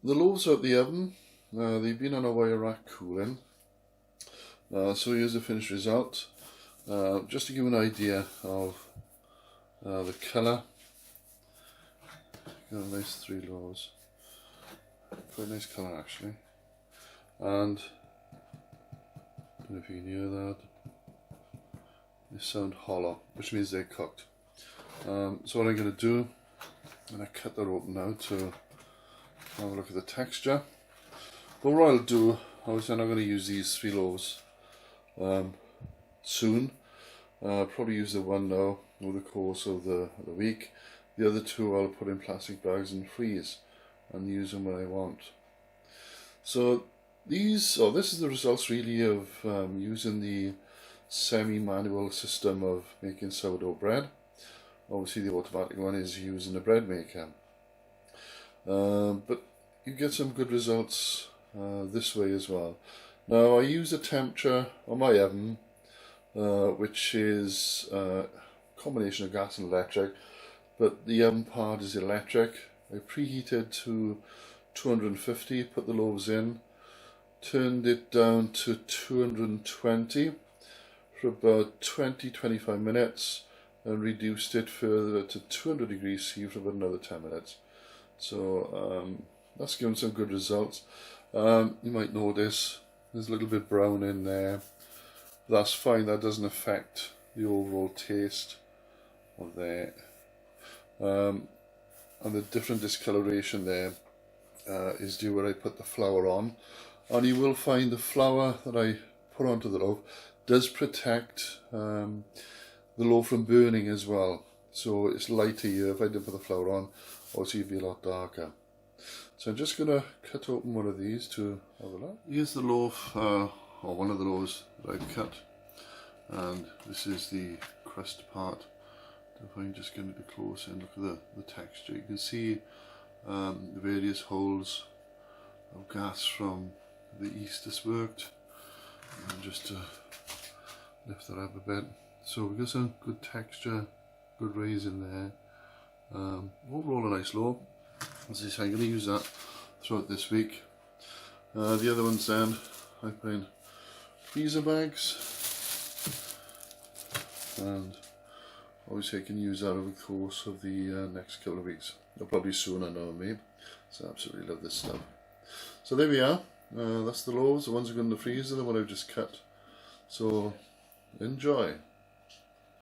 The loaves are at the oven. They've been on a wire rack cooling. So here's the finished result. Just to give you an idea of the colour. Got a nice 3 loaves. Quite a nice colour actually. And I don't know if you can hear that. They sound hollow, which means they're cooked. So what I'm going to do, I'm going to cut that open now to have a look at the texture. But what I'll do, obviously I'm not going to use these 3 loaves soon. Probably use the one now over the course of the week. The other 2 I'll put in plastic bags and freeze and use them when I want. So this is the results really of using the semi-manual system of making sourdough bread. Obviously the automatic one is using the bread maker. But you get some good results this way as well. Now I use a temperature on my oven which is a combination of gas and electric, but the oven part is electric. I preheated to 250, put the loaves in, turned it down to 220 for about 20-25 minutes and reduced it further to 200 degrees C for about another 10 minutes. So that's given some good results. You might notice there's a little bit brown in there. That's fine, that doesn't affect the overall taste of that. And the different discoloration there is due where I put the flour on. And you will find the flour that I put onto the loaf does protect the loaf from burning as well. So it's lighter here. If I didn't put the flour on, obviously it'd be a lot darker. So I'm just going to cut open one of these to have a look. Here's the loaf, or one of the loaves that I've cut. And this is the crust part. If I can just get it close and look at the texture, you can see the various holes of gas from the yeast that's worked. And just to lift that up a bit. So we've got some good texture, good raise in there. Overall a nice loaf. As I say, I'm going to use that throughout this week. The other ones then, I put in freezer bags. And obviously I can use that over the course of the next couple of weeks. Or probably sooner now maybe. So I absolutely love this stuff. So there we are. That's the loaves. The ones that go in the freezer, the one I've just cut. So enjoy.